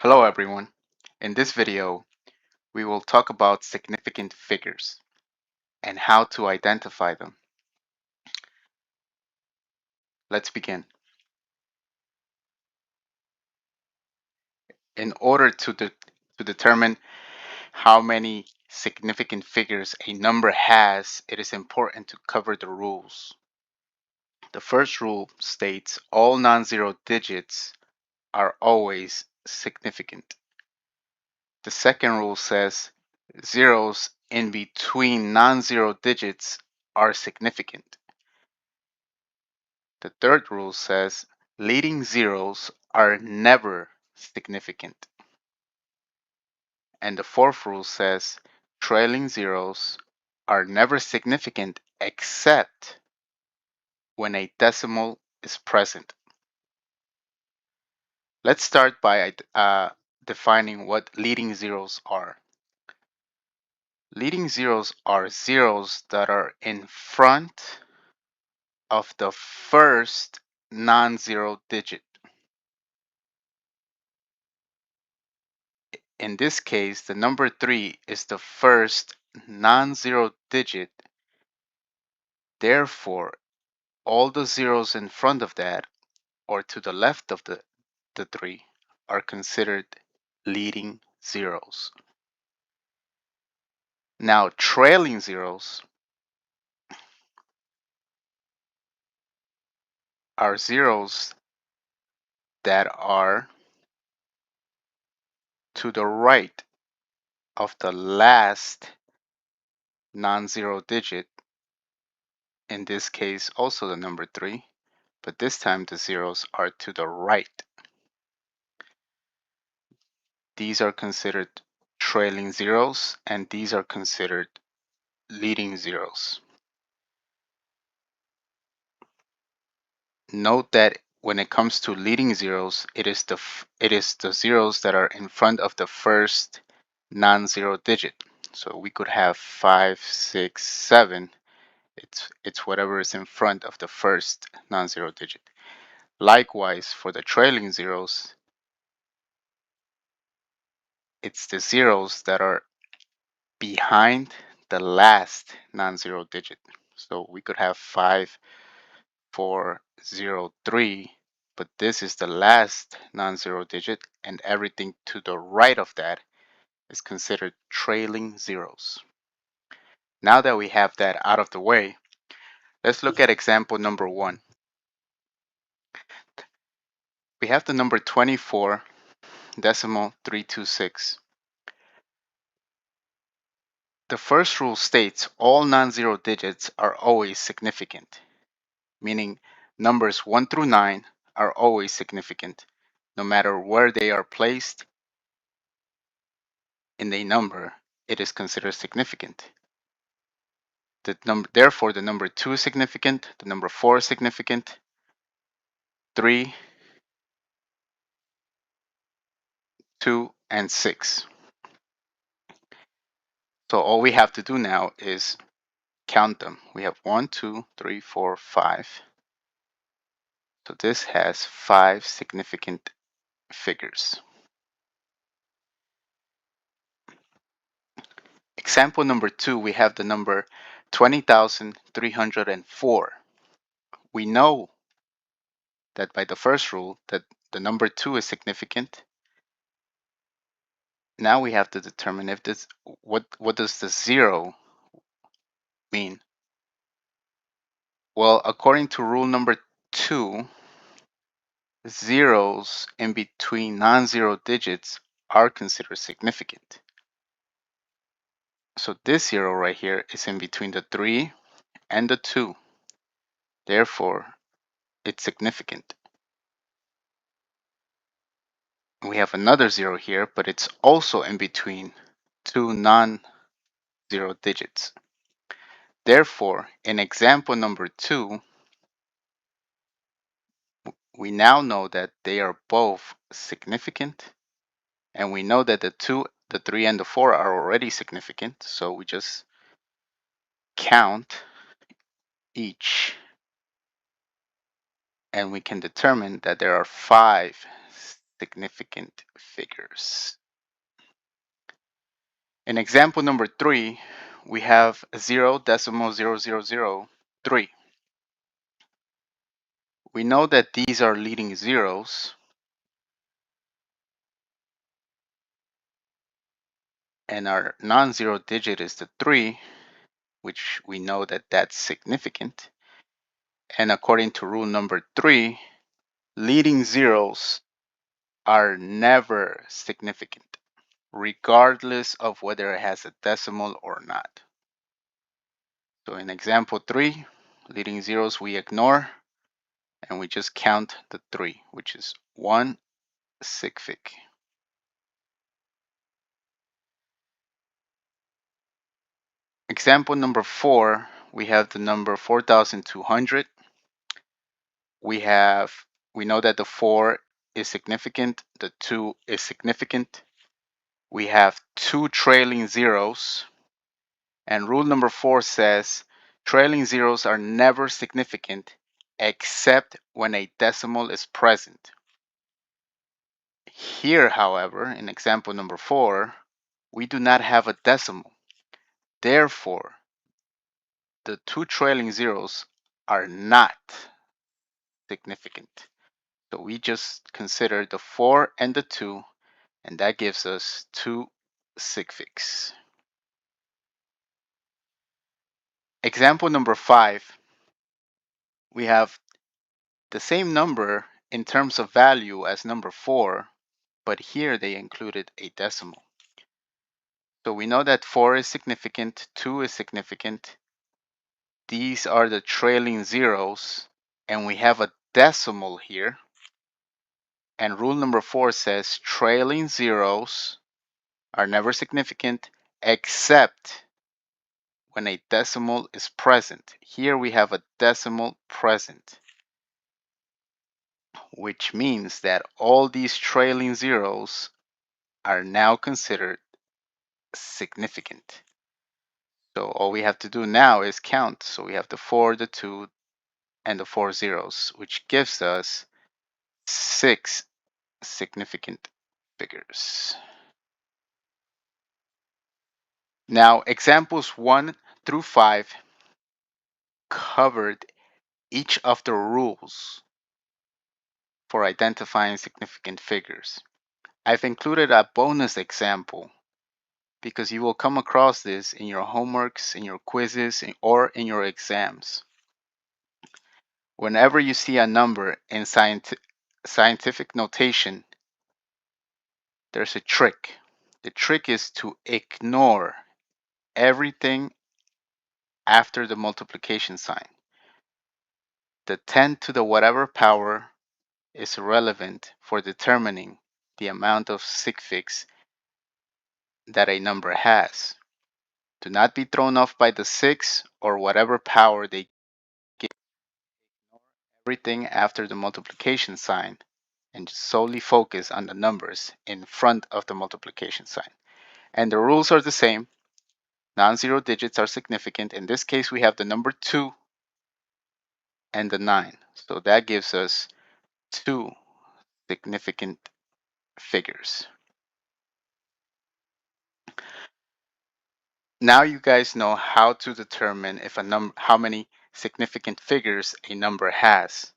Hello everyone. In this video, we will talk about significant figures and how to identify them. Let's begin. In order to determine how many significant figures a number has, it is important to cover the rules. The first rule states all non-zero digits are always significant. The second rule says zeros in between non-zero digits are significant. The third rule says leading zeros are never significant. And the fourth rule says trailing zeros are never significant except when a decimal is present. Let's start by defining what leading zeros are. Leading zeros are zeros that are in front of the first non-zero digit. In this case, the number 3 is the first non-zero digit. Therefore, all the zeros in front of that or to the left of the 3 are considered leading zeros. Now, trailing zeros are zeros that are to the right of the last non-zero digit. In this case, also the number 3, but this time the zeros are to the right. These are considered trailing zeros, and these are considered leading zeros. Note that when it comes to leading zeros, it is the zeros that are in front of the first non-zero digit. So we could have 5, 6, 7. It's whatever is in front of the first non-zero digit. Likewise, for the trailing zeros, it's the zeros that are behind the last non-zero digit. So we could have 5, 4, 0, 3, but this is the last non-zero digit, and everything to the right of that is considered trailing zeros. Now that we have that out of the way, let's look at example number 1. We have the number 24.326. The first rule states all non-zero digits are always significant, meaning numbers 1 through 9 are always significant, no matter where they are placed in a number, it is considered significant. Therefore, the number 2 is significant, the number 4 is significant, 3, 2, and 6. So all we have to do now is count them. We have 1, 2, 3, 4, 5. So this has 5 significant figures. Example number 2, we have the number 20,304. We know that by the first rule that the number 2 is significant. Now we have to determine if this what does the 0 mean? Well, according to rule number 2, zeros in between non-zero digits are considered significant. So this 0 right here is in between the 3 and the 2. Therefore, it's significant. We have another 0 here, but it's also in between two non-zero digits. Therefore, in example number 2, we now know that they are both significant, and we know that the 2, the 3, and the 4 are already significant, so we just count each, and we can determine that there are 5 significant figures. In example number 3, we have 0.0003. We know that these are leading zeros, and our non-zero digit is the 3, which we know that that's significant. And according to rule number 3, leading zeros are never significant, regardless of whether it has a decimal or not. So in example 3, leading zeros we ignore, and we just count the 3, which is 1 sig fig. Example number 4, we have the number 4,200. We know that the 4 is significant, the 2 is significant. We have 2 trailing zeros, and rule number 4 says trailing zeros are never significant except when a decimal is present. Here, however, in example number 4, we do not have a decimal. Therefore, the 2 trailing zeros are not significant. So we just consider the 4 and the 2, and that gives us 2 sig figs. Example number 5, we have the same number in terms of value as number 4, but here they included a decimal. So we know that 4 is significant, 2 is significant. These are the trailing zeros, and we have a decimal here. And rule number 4 says trailing zeros are never significant except when a decimal is present. Here we have a decimal present, which means that all these trailing zeros are now considered significant. So all we have to do now is count. So we have the 4, the 2, and the 4 zeros, which gives us 6 significant figures. Now, examples 1 through 5 covered each of the rules for identifying significant figures. I've included a bonus example because you will come across this in your homeworks, in your quizzes, or in your exams. Whenever you see a number in scientific notation, there's a trick. The trick is to ignore everything after the multiplication sign. The 10 to the whatever power is relevant for determining the amount of sig figs that a number has. Do not be thrown off by the 6 or whatever power they give. Ignore everything after the multiplication sign and just solely focus on the numbers in front of the multiplication sign. And the rules are the same. Non-zero digits are significant. In this case, we have the number 2 and the 9. So that gives us 2 significant figures. Now you guys know how to determine if how many significant figures a number has.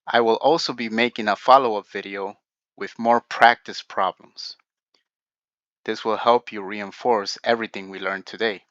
I will also be making a follow-up video with more practice problems. This will help you reinforce everything we learned today.